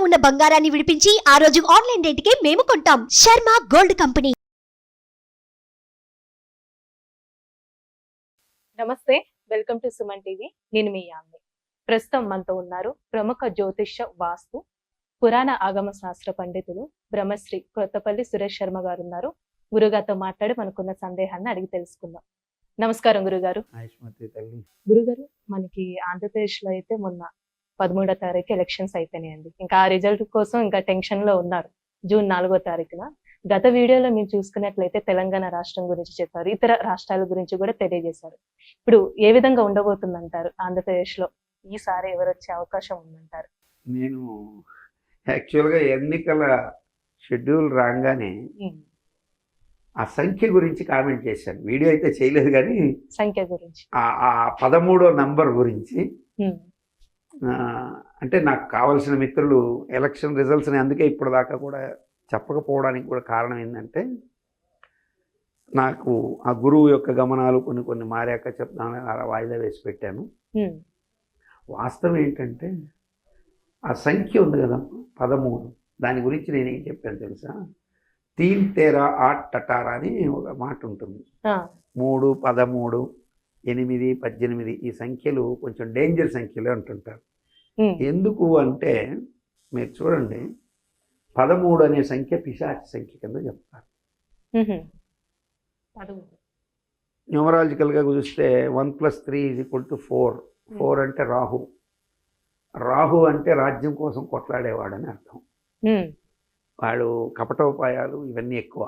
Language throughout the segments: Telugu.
ఉన్న బంగారాన్ని విడిపించి ఆ రోజు ఆన్లైన్ రేటుకే మేము కొంటాం. Sharma gold company. నమస్తే, వెల్కమ్ టు సుమన్ టీవీ. నేను మీ యామ్ని. ప్రస్తుతం మనతో ఉన్నారు ప్రముఖ జ్యోతిష్య వాస్తు పురాణ ఆగమ శాస్త్ర పండితులు బ్రహ్మశ్రీ కొత్తపల్లి సురేష్ శర్మ గారు ఉన్నారు. గురుగారితో మాట్లాడి మనకున్న సందేహాన్ని అడిగి తెలుసుకుందాం. నమస్కారం గురుగారు. గురుగారు, మనకి ఆంధ్రప్రదేశ్ లో అయితే మొన్న 13వ తారీఖు ఎలక్షన్స్ అయిపోయినాయండి. ఇంకా ఆ రిజల్ట్ కోసం ఇంకా టెన్షన్ లో ఉన్నారు. జూన్ 4వ తారీఖున గత వీడియోలో మీరు చూసుకున్నట్లయితే తెలంగాణ రాష్ట్రం గురించి చెప్పారు, ఇతర రాష్ట్రాల గురించి కూడా తెలియజేశారు. ఇప్పుడు ఏ విధంగా ఉండబోతుందంటారు? ఆంధ్రప్రదేశ్ లో ఈసారి ఎవరు వచ్చే అవకాశం ఉందంటారు? నేను యాక్చువల్గా ఎన్నికల షెడ్యూల్ రాగానే ఆ సంఖ్య గురించి కామెంట్ చేశాను. వీడియో అయితే చేయలేదు, కానీ సంఖ్య గురించి, ఆ 13వ నంబర్ గురించి. అంటే నాకు కావలసిన మిత్రులు ఎలక్షన్ రిజల్ట్స్ని అందుకే ఇప్పుడు దాకా కూడా చెప్పకపోవడానికి కూడా కారణం ఏంటంటే, నాకు ఆ గురువు యొక్క గమనాలు కొన్ని మారాక చెప్తానని అలా వాయిదా వేసి పెట్టాను. వాస్తవం ఏంటంటే, ఆ సంఖ్య ఉంది కదా 13, దాని గురించి నేనేం చెప్పాను తెలుసా? 3 13 8 18 అని ఒక మాట ఉంటుంది. 3, 13, 8, 18 ఈ సంఖ్యలు కొంచెం డేంజర్ సంఖ్యలు అంటుంటారు. ఎందుకు అంటే, మీరు చూడండి, 13 అనే సంఖ్య పిశాచ సంఖ్య కింద చెప్తారు. న్యూమరాలజికల్గా చూస్తే 1 + 3 = 4. 4 అంటే రాహు. రాహు అంటే రాజ్యం కోసం కొట్లాడేవాడని అర్థం. వాడు కపటోపాయాలు ఇవన్నీ ఎక్కువ.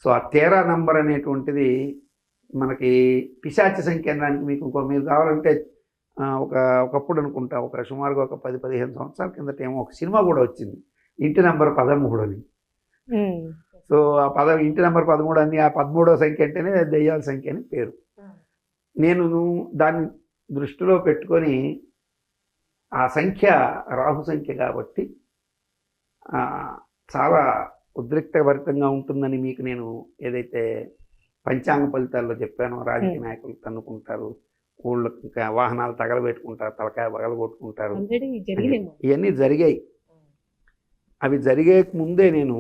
సో ఆ 13 నంబర్ అనేటువంటిది మనకి పిశాచ సంఖ్య అనడానికి మీకు మీరు కావాలంటే ఒకప్పుడు అనుకుంటా, సుమారుగా ఒక 10-15 సంవత్సరాల కిందట ఏమో ఒక సినిమా కూడా వచ్చింది, ఇంటి నెంబర్ 13 అని. సో ఆ ఇంటి నెంబర్ 13 అని, ఆ 13వ సంఖ్య అంటేనే దెయ్యాల సంఖ్య అని పేరు. నేను దాన్ని దృష్టిలో పెట్టుకొని, ఆ సంఖ్య రాహు సంఖ్య కాబట్టి చాలా ఉద్రిక్తభరితంగా ఉంటుందని మీకు నేను ఏదైతే పంచాంగ ఫలితాల్లో చెప్పానో, రాజకీయ నాయకులు తన్నుకుంటారు, ఊళ్ళో వాహనాలు తగలబెట్టుకుంటారు, తలకాయ పగలగొట్టుకుంటారు, ఇవన్నీ జరిగాయి. అవి జరిగే ముందే నేను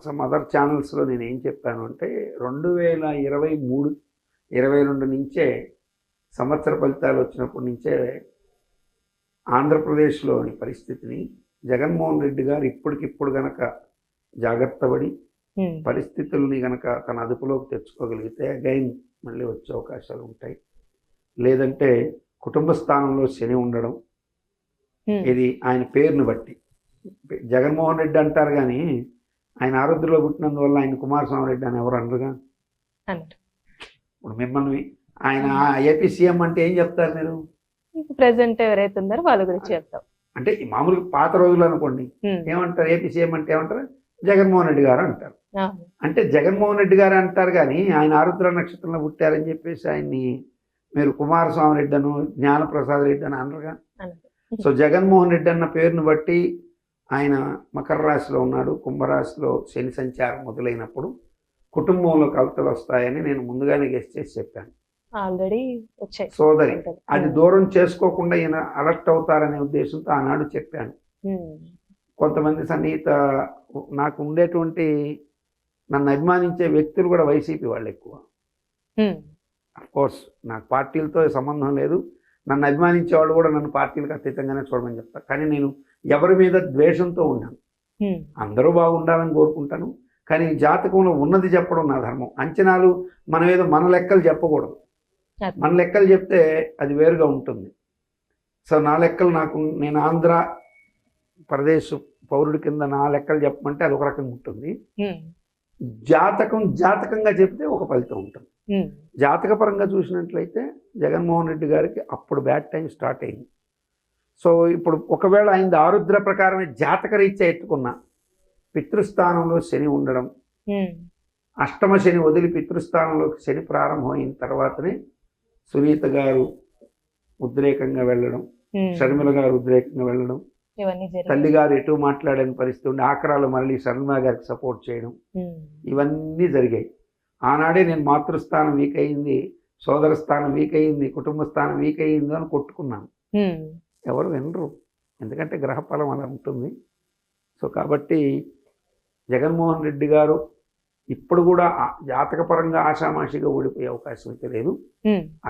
సమ్ అదర్ ఛానల్స్లో నేను ఏం చెప్పాను అంటే, 2023, 22 నుంచే సంవత్సర ఫలితాలు వచ్చినప్పటి నుంచే ఆంధ్రప్రదేశ్లోని పరిస్థితిని జగన్మోహన్ రెడ్డి గారు ఇప్పటికిప్పుడు గనక జాగ్రత్త పడి పరిస్థితుల్ని గనక తన అదుపులోకి తెచ్చుకోగలిగితే అగైన్ మళ్ళీ వచ్చే అవకాశాలు ఉంటాయి. లేదంటే కుటుంబ స్థానంలో శని ఉండడం, ఇది ఆయన పేరుని బట్టి. జగన్మోహన్ రెడ్డి అంటారు కానీ ఆయన ఆరోగ్యంలో పుట్టినందువల్ల ఆయన కుమారస్వామి రెడ్డి అని ఎవరు అనరుగా. ఇప్పుడు మిమ్మల్ని ఆయన ఏపీ సీఎం అంటే ఏం చెప్తారు మీరు? ప్రెసెంట్ ఎవరైతే ఉన్నారో వాళ్ళ గురించి చెప్తాం. అంటే మామూలుగా పాత రోజులు అనుకోండి, ఏమంటారు? ఏపీ సీఎం అంటే ఏమంటారు? జగన్మోహన్ రెడ్డి గారు అంటారు. అంటే జగన్మోహన్ రెడ్డి గారు అంటారు కానీ ఆయన ఆరుద్ర నక్షత్రంలో పుట్టారని చెప్పేసి ఆయన్ని మీరు కుమారస్వామి రెడ్డి అను, జ్ఞానప్రసాద్ రెడ్డి అని అనరుగా. సో జగన్మోహన్ రెడ్డి అన్న పేరును బట్టి ఆయన మకర రాశిలో ఉన్నాడు, కుంభరాశిలో శని సంచారం మొదలైనప్పుడు కుటుంబంలో కలతలు వస్తాయని నేను ముందుగానే గెస్ చేసి చెప్పాను. ఆల్రెడీ వచ్చాయి సోదరి, అది దూరం చేసుకోకుండా ఈయన అలర్ట్ అవుతారనే ఉద్దేశంతో ఆనాడు చెప్పాను. కొంతమంది సన్నిహిత నాకు ఉండేటువంటి నన్ను అభిమానించే వ్యక్తులు కూడా వైసీపీ వాళ్ళు ఎక్కువ. అఫ్కోర్స్ నాకు పార్టీలతో సంబంధం లేదు, నన్ను అభిమానించే వాళ్ళు కూడా నన్ను పార్టీలకు అతీతంగానే చూడమని చెప్తారు. కానీ నేను ఎవరి మీద ద్వేషంతో ఉన్నాను, అందరూ బాగుండాలని కోరుకుంటాను. కానీ జాతకంలో ఉన్నది చెప్పడం నా ధర్మం. అంచనాలు మనం ఏదో మన లెక్కలు చెప్పకూడదు. మన లెక్కలు చెప్తే అది వేరుగా ఉంటుంది. సో నా లెక్కలు నేను ఆంధ్రప్రదేశ్ పౌరుడి కింద నా లెక్కలు చెప్పమంటే అది ఒక రకంగా ఉంటుంది. జాతకంగా చెప్తే ఒక ఫలితం ఉంటుంది. జాతకపరంగా చూసినట్లయితే జగన్మోహన్ రెడ్డి గారికి అప్పుడు బ్యాడ్ టైం స్టార్ట్ అయింది. సో ఇప్పుడు ఒకవేళ ఆయన ఆరుద్ర ప్రకారమే జాతక రీత్యా ఎత్తుకున్న పితృస్థానంలో శని ఉండడం, అష్టమ శని వదిలి పితృస్థానంలోకి శని ప్రారంభమైన తర్వాతనే సునీత గారు ఉద్రేకంగా వెళ్ళడం, షర్మిల గారు ఉద్రేకంగా వెళ్ళడం, తల్లి గారు ఎటు మాట్లాడని పరిస్థితి ఉండి ఆఖరాలు మళ్ళీ షర్మిల గారికి సపోర్ట్ చేయడం, ఇవన్నీ జరిగాయి. ఆనాడే నేను మాతృస్థానం వీక్ అయింది, సోదర స్థానం వీక్ అయింది, కుటుంబ స్థానం వీక్ అయింది అని కొట్టుకున్నాను. ఎవరు వినరు. ఎందుకంటే గ్రహఫలం అలా ఉంటుంది. సో కాబట్టి జగన్మోహన్ రెడ్డి గారు ఇప్పుడు కూడా జాతకపరంగా ఆషామాషిగా ఓడిపోయే అవకాశం అయితే లేదు.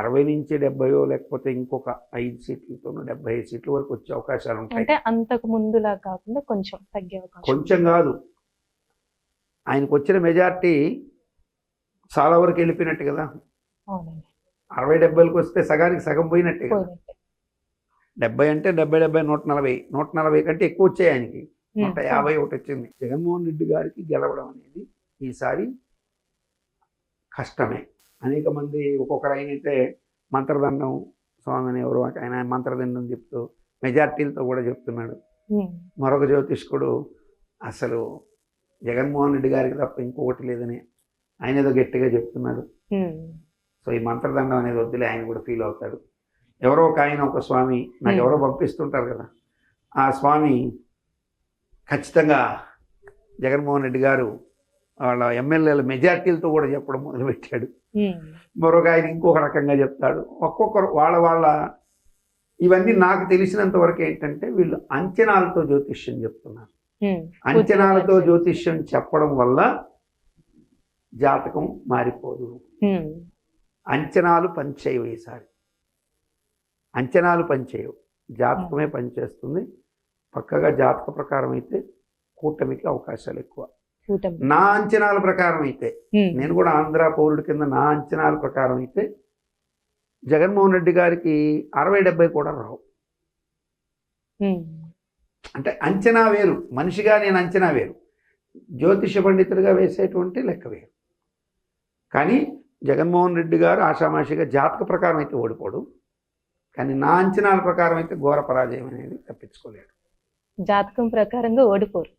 60 నుంచి 70 లేకపోతే ఇంకొక 5 సీట్లతోనూ 75 సీట్ల వరకు వచ్చే అవకాశాలు ఉంటాయి. అంటే అంతకు ముందులా కాకుండా కొంచెం తగ్గే అవకాశం. కొంచెం కాదు, ఆయనకు వచ్చిన మెజార్టీ చాలా వరకు వెళ్ళిపోయినట్టు కదా. అవునండి. 60-70లకు వస్తే సగానికి సగం పోయినట్టే కదా. పోయినట్టే. 70 అంటే 70 140 కంటే ఎక్కువ వచ్చాయి ఆయనకి. 151 వచ్చింది. జగన్మోహన్ రెడ్డి గారికి గెలవడం అనేది ఈసారి కష్టమే. అనేక మంది ఒక్కొక్కరు ఆయనైతే మంత్రదండం స్వామిని ఎవరు ఆయన మంత్రదండం చెప్తూ మెజార్టీలతో కూడా చెప్తున్నాడు. మరొక జ్యోతిష్కుడు అసలు జగన్మోహన్ రెడ్డి గారికి తప్ప ఇంకొకటి లేదని ఆయన ఏదో గట్టిగా చెప్తున్నాడు. సో ఈ మంత్రదండం అనేది వద్దులే, ఆయన కూడా ఫీల్ అవుతాడు. ఎవరో ఒక ఆయన ఒక స్వామి నాకు ఎవరో పంపిస్తుంటారు కదా, ఆ స్వామి ఖచ్చితంగా జగన్మోహన్ రెడ్డి గారు వాళ్ళ ఎమ్మెల్యేల మెజార్టీలతో కూడా చెప్పడం మొదలుపెట్టాడు. మరొక ఆయన ఇంకొక రకంగా చెప్తాడు. ఒక్కొక్కరు వాళ్ళ ఇవన్నీ నాకు తెలిసినంత వరకు ఏంటంటే వీళ్ళు అంచనాలతో జ్యోతిష్యం చెప్తున్నారు. అంచనాలతో జ్యోతిష్యం చెప్పడం వల్ల జాతకం మారిపోదు. అంచనాలు పనిచేయవు. ఈసారి అంచనాలు పనిచేయవు, జాతకమే పనిచేస్తుంది. పక్కగా జాతక ప్రకారం అయితే కూటమికి అవకాశాలు ఎక్కువ. నా అంచనాల ప్రకారం అయితే, నేను కూడా ఆంధ్ర పౌరుడి కింద నా అంచనాల ప్రకారం అయితే జగన్మోహన్ రెడ్డి గారికి 60-70 కూడా రావు. అంటే అంచనా వేరు, మనిషిగా నేను అంచనా వేరు, జ్యోతిష పండితుడిగా వేసేటువంటి లెక్క వేరు. కానీ జగన్మోహన్ రెడ్డి గారు ఆషామాషిగా జాతక ప్రకారం అయితే ఓడిపోడు, కానీ నా అంచనాల ప్రకారం అయితే ఘోర పరాజయం అనేది తప్పించుకోలేడు. జాతకం ప్రకారంగా ఓడిపోరు.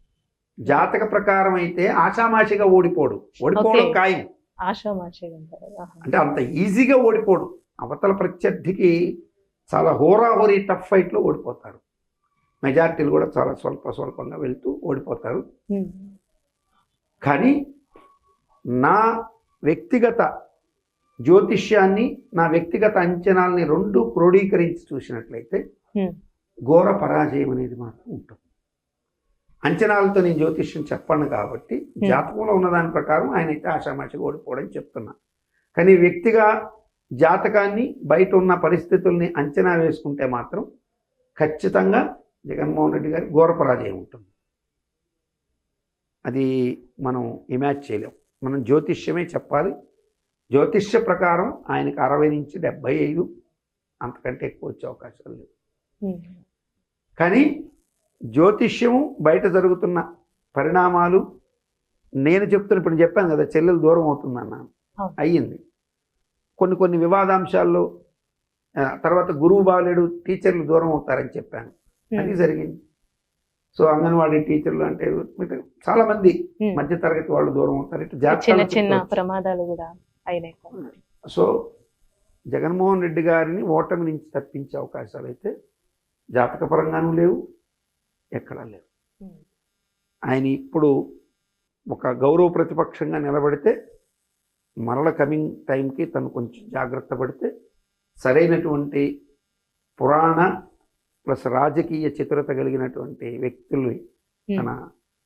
జాతక ప్రకారం అయితే ఆషామాషిగా ఓడిపోవడం ఖాయం. అంటే అంత ఈజీగా ఓడిపోడు. అవతల ప్రత్యర్థికి చాలా హోరాహోరీ టఫ్ ఫైట్లో ఓడిపోతారు. మెజార్టీలు కూడా చాలా స్వల్పంగా వెళ్తూ ఓడిపోతారు. కానీ నా వ్యక్తిగత జ్యోతిష్యాన్ని, నా వ్యక్తిగత అంచనాల్ని రెండు క్రోడీకరించి చూసినట్లయితే ఘోర పరాజయం అనేది మాత్రం ఉంటుంది. అంచనాలతో నేను జ్యోతిష్యం చెప్పను కాబట్టి జాతకంలో ఉన్న దాని ప్రకారం ఆయన అయితే ఆషామాషిగా ఓడిపోవడం చెప్తున్నా. కానీ వ్యక్తిగా జాతకాన్ని, బయట ఉన్న పరిస్థితుల్ని అంచనా వేసుకుంటే మాత్రం ఖచ్చితంగా జగన్మోహన్ రెడ్డి గారి ఘోర పరాజయం ఉంటుంది. అది మనం ఇమాజిన్ చేయలేం. మనం జ్యోతిష్యమే చెప్పాలి. జ్యోతిష్య ప్రకారం ఆయనకి 60 నుంచి 75 అంతకంటే ఎక్కువ వచ్చే అవకాశాలు లేవు. కానీ జ్యోతిష్యము బయట జరుగుతున్న పరిణామాలు నేను చెప్తున్న, ఇప్పుడు చెప్పాను కదా చెల్లెలు దూరం అవుతుందన్నాను, అయ్యింది. కొన్ని వివాదాంశాల్లో తర్వాత గురువు బాలేడు, టీచర్లు దూరం అవుతారని చెప్పాను, అది జరిగింది. సో అంగన్వాడీ టీచర్లు అంటే చాలా మంది మధ్యతరగతి వాళ్ళు దూరం అవుతారు. చిన్న ప్రమాదాలు కూడా అయినాయి. సో జగన్మోహన్ రెడ్డి గారిని ఓటమి నుంచి తప్పించే అవకాశాలు అయితే జాతకపరంగానూ లేవు, ఎక్కడా లేవు. ఆయన ఇప్పుడు ఒక గౌరవ ప్రతిపక్షంగా నిలబడితే మరల కమింగ్ టైంకి తను కొంచెం జాగ్రత్త పడితే సరైనటువంటి పురాణ ప్లస్ రాజకీయ చతురత కలిగినటువంటి వ్యక్తుల్ని తన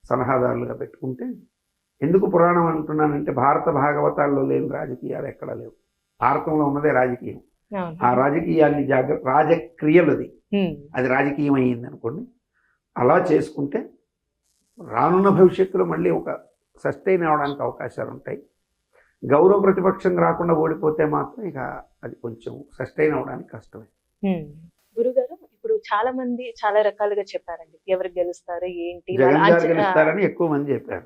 సలహాదారులుగా పెట్టుకుంటే, ఎందుకు పురాణం అంటున్నానంటే భారత భాగవతాల్లో లేని రాజకీయాలు ఎక్కడా లేవు. భారతంలో ఉన్నదే రాజకీయం. ఆ రాజకీయాన్ని రాజక్రియలు అది రాజకీయం అయ్యింది అనుకోండి. అలా చేసుకుంటే రానున్న భవిష్యత్తులో మళ్ళీ ఒక సస్టైన్ అవడానికి అవకాశాలు ఉంటాయి. గౌరవ ప్రతిపక్షం రాకుండా ఓడిపోతే మాత్రం ఇక అది కొంచెం సస్టైన్ అవడానికి కష్టమే. గురుగారు, ఇప్పుడు చాలా మంది చాలా రకాలుగా చెప్పారండి, ఎవరు గెలుస్తారు ఏంటి, జగన్ గారు గెలుస్తారని ఎక్కువ మంది చెప్పారు.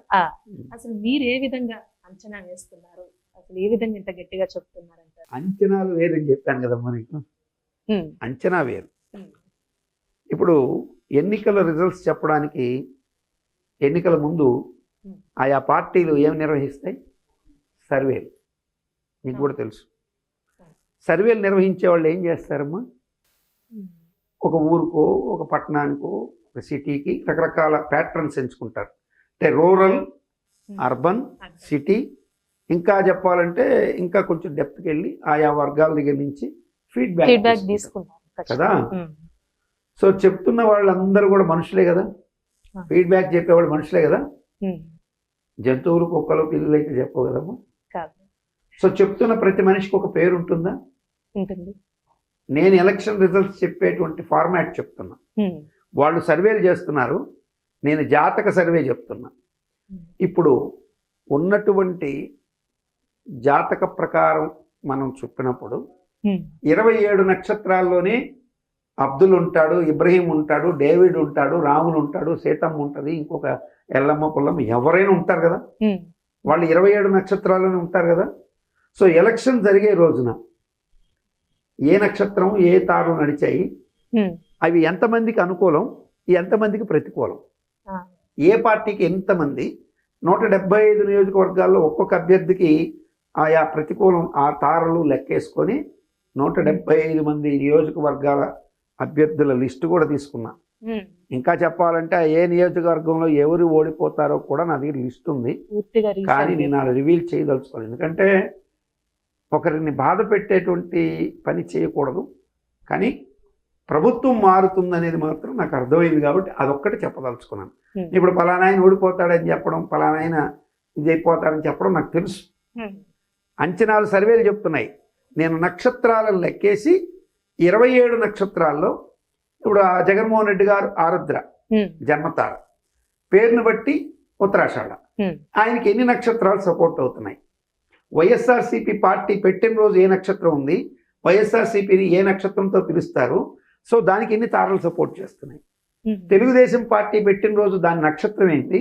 అసలు మీరు ఏ విధంగా అంచనా వేస్తున్నారు, అసలు ఏ విధంగా ఇంత గట్టిగా చెప్తున్నారంటారు? అంచనాలు వేరని చెప్పాను కదా మనకు, అంచనా వేరు. ఇప్పుడు ఎన్నికల రిజల్ట్స్ చెప్పడానికి ఎన్నికల ముందు ఆయా పార్టీలు ఏమి నిర్వహిస్తాయి? సర్వేలు. మీకు కూడా తెలుసు. సర్వేలు నిర్వహించే వాళ్ళు ఏం చేస్తారమ్మా, ఒక ఊరుకో, ఒక పట్టణానికో, ఒక సిటీకి రకరకాల ప్యాటర్న్స్ ఎంచుకుంటారు. అంటే రూరల్, అర్బన్, సిటీ, ఇంకా చెప్పాలంటే ఇంకా కొంచెం డెప్త్కి వెళ్ళి ఆయా వర్గాల దగ్గర నుంచి ఫీడ్బ్యాక్ తీసుకుంటారు కదా. సో చెప్తున్న వాళ్ళందరూ కూడా మనుషులే కదా, ఫీడ్బ్యాక్ చెప్పేవాళ్ళు మనుషులే కదా. జంతువులు, కుక్కలు, పిల్లలు అయితే చెప్పవు కదమ్మా. సో చెప్తున్న ప్రతి మనిషికి ఒక పేరు ఉంటుందా? ఉంటుంది. నేను ఎలక్షన్ రిజల్ట్స్ చెప్పేటువంటి ఫార్మాట్ చెప్తున్నా. వాళ్ళు సర్వేలు చేస్తున్నారు, నేను జాతక సర్వే చెప్తున్నా. ఇప్పుడు ఉన్నటువంటి జాతక ప్రకారం మనం చెప్పినప్పుడు 27 నక్షత్రాల్లోనే అబ్దుల్ ఉంటాడు, ఇబ్రహీం ఉంటాడు, డేవిడ్ ఉంటాడు, రాములు ఉంటాడు, సీతమ్మ ఉంటుంది, ఇంకొక ఎల్లమ్మ పుల్లమ్మ ఎవరైనా ఉంటారు కదా. వాళ్ళు 27 నక్షత్రాల్లోనే ఉంటారు కదా. సో ఎలక్షన్ జరిగే రోజున ఏ నక్షత్రం ఏ తారు నడిచాయి, అవి ఎంతమందికి అనుకూలం, ఎంతమందికి ప్రతికూలం, ఏ పార్టీకి ఎంతమంది, 175 నియోజకవర్గాల్లో ఒక్కొక్క అభ్యర్థికి ఆయా ప్రతికూలం ఆ తారలు లెక్కేసుకొని 175 మంది నియోజకవర్గాల అభ్యర్థుల లిస్టు కూడా తీసుకున్నా. ఇంకా చెప్పాలంటే ఏ నియోజకవర్గంలో ఎవరు ఓడిపోతారో కూడా నా దగ్గర లిస్ట్ ఉంది, కానీ నేను అలా రివీల్ చేయదలుచుకోవాలి. ఎందుకంటే ఒకరిని బాధ పెట్టేటువంటి పని చేయకూడదు. కానీ ప్రభుత్వం మారుతుందనేది మాత్రం నాకు అర్థమైంది కాబట్టి అదొక్కటి చెప్పదలుచుకున్నాను. ఇప్పుడు పలానా ఆయన ఓడిపోతాడని చెప్పడం, పలానా ఆయన ఇది అయిపోతాడని చెప్పడం నాకు తెలుసు. అంచనాలు, సర్వేలు చెప్తున్నాయి. నేను నక్షత్రాలను లెక్కేసి 27 నక్షత్రాల్లో ఇప్పుడు ఆ జగన్మోహన్ రెడ్డి గారు ఆరుద్ర జన్మతార, పేరును బట్టి ఉత్తరాషాఢ, ఆయనకి ఎన్ని నక్షత్రాలు సపోర్ట్ అవుతున్నాయి, వైఎస్ఆర్సీపీ పార్టీ పెట్టిన రోజు ఏ నక్షత్రం ఉంది, వైఎస్ఆర్సీపీని ఏ నక్షత్రంతో పిలుస్తారు, సో దానికి ఎన్ని తారలు సపోర్ట్ చేస్తున్నాయి, తెలుగుదేశం పార్టీ పెట్టిన రోజు దాని నక్షత్రం ఏంటి,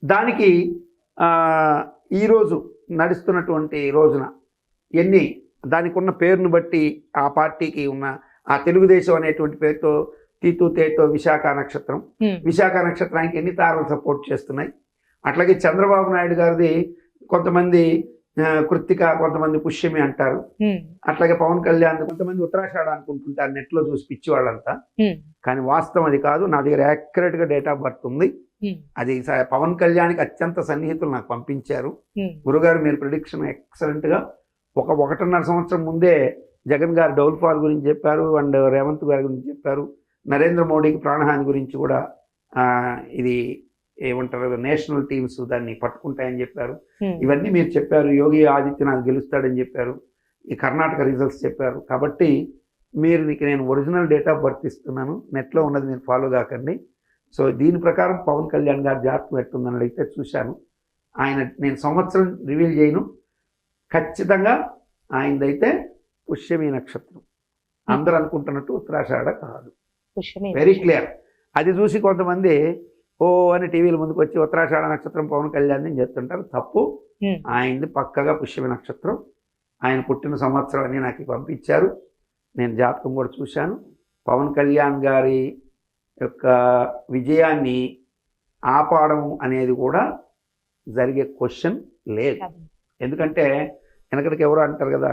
దానికి ఈరోజు నడుస్తున్నటువంటి రోజున ఎన్ని, దానికి ఉన్న పేరును బట్టి ఆ పార్టీకి ఉన్న ఆ తెలుగుదేశం అనేటువంటి పేరుతో తీతు తేతో విశాఖ నక్షత్రం, విశాఖ నక్షత్రానికి ఎన్ని తారలు సపోర్ట్ చేస్తున్నాయి. అట్లాగే చంద్రబాబు నాయుడు గారిది కొంతమంది కృత్తిక, కొంతమంది పుష్యమి అంటారు. అట్లాగే పవన్ కళ్యాణ్ కొంతమంది ఉత్తరాషాఢ అనుకుంటుంటారు నెట్లో చూసి పిచ్చి వాళ్ళంతా, కానీ వాస్తవం అది కాదు. నా దగ్గర యాక్యురేట్ గా డేట్ ఆఫ్ బర్త్ ఉంది. అది పవన్ కళ్యాణ్కి అత్యంత సన్నిహితులు నాకు పంపించారు. గురుగారు మీరు ప్రిడిక్షన్ ఎక్సలెంట్ గా 1.5 సంవత్సరం ముందే జగన్ గారు డౌన్ఫాల్ గురించి చెప్పారు, అండ్ రేవంత్ గారి గురించి చెప్పారు, నరేంద్ర మోడీకి ప్రాణహాని గురించి కూడా ఇది ఏమంటారు నేషనల్ టీమ్స్ దాన్ని పట్టుకుంటాయని చెప్పారు. ఇవన్నీ మీరు చెప్పారు. యోగి ఆదిత్యనాథ్ గెలుస్తాడని చెప్పారు. ఈ కర్ణాటక రిజల్ట్స్ చెప్పారు. కాబట్టి మీరు నేను ఒరిజినల్ డేట్ ఆఫ్ బర్త్ ఇస్తున్నాను, నెట్లో ఉన్నది మీరు ఫాలో కాకండి. సో దీని ప్రకారం పవన్ కళ్యాణ్ గారు జాతకం ఎట్టుందని అడిగితే చూశాను. నేను సంవత్సరం రివీల్ చేయను, ఖచ్చితంగా ఆయనదైతే పుష్యమి నక్షత్రం. అందరూ అనుకుంటున్నట్టు ఉత్తరాషాఢ కాదు, వెరీ క్లియర్. అది చూసి కొంతమంది ఓ అని టీవీల ముందుకు వచ్చి ఉత్తరాషాఢ నక్షత్రం పవన్ కళ్యాణ్ అని చెప్తుంటారు. తప్పు. ఆయనది పక్కగా పుష్యమి నక్షత్రం. ఆయన పుట్టిన సంవత్సరం అని నాకు పంపించారు. నేను జాతకం కూడా చూశాను. పవన్ కళ్యాణ్ గారి యొక్క విజయాన్ని ఆపాడం అనేది కూడా జరిగే క్వశ్చన్ లేదు. ఎందుకంటే వెనకటికి ఎవరో అంటారు కదా,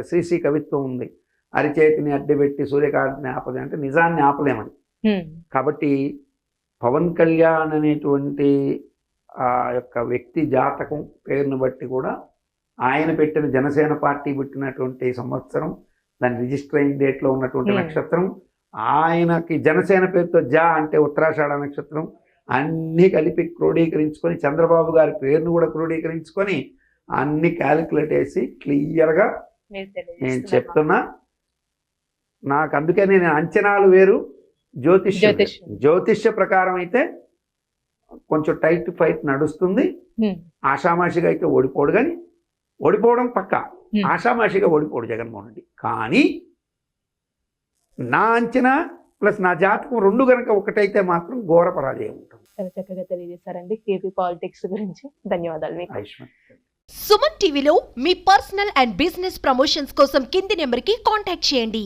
శ్రీశ్రీ కవిత్వం ఉంది, అరిచేతిని అడ్డుపెట్టి సూర్యకాంతిని ఆపదే అంటే నిజాన్ని ఆపలేమని. కాబట్టి పవన్ కళ్యాణ్ అనేటువంటి ఆ యొక్క వ్యక్తి జాతకం పేరును బట్టి కూడా ఆయన పెట్టిన జనసేన పార్టీ పెట్టినటువంటి సంవత్సరం, దాని రిజిస్టర్ అయిన డేట్లో ఉన్నటువంటి నక్షత్రం, ఆయనకి జనసేన పేరుతో జా అంటే ఉత్తరాషాఢ నక్షత్రం, అన్నీ కలిపి క్రోడీకరించుకొని చంద్రబాబు గారి పేరును కూడా క్రోడీకరించుకొని అన్ని క్యాలిక్యులేట్ చేసి క్లియర్గా నేను చెప్తున్నా. నాకు అందుకే నేను అంచనాలు వేరు, జ్యోతిష్య ప్రకారం అయితే కొంచెం టైట్ ఫైట్ నడుస్తుంది. ఆషామాషిగా అయితే ఓడిపోడు, కానీ ఓడిపోవడం పక్క, ఆషామాషిగా ఓడిపోడు జగన్మోహన్ రెడ్డి. కానీ నా అంచనా ప్లస్ నా జాతకం రెండు కనుక ఒకటైతే మాత్రం ఘోర పరాజయం ఉంటుంది. చాలా చక్కగా తెలియజేశారండి ఏపీ పాలిటిక్స్ గురించి. ధన్యవాదాలు. సుమన్ టీవీలో మీ పర్సనల్ అండ్ బిజినెస్ ప్రమోషన్స్ కోసం కింది నెంబర్కి కాంటాక్ట్ చేయండి.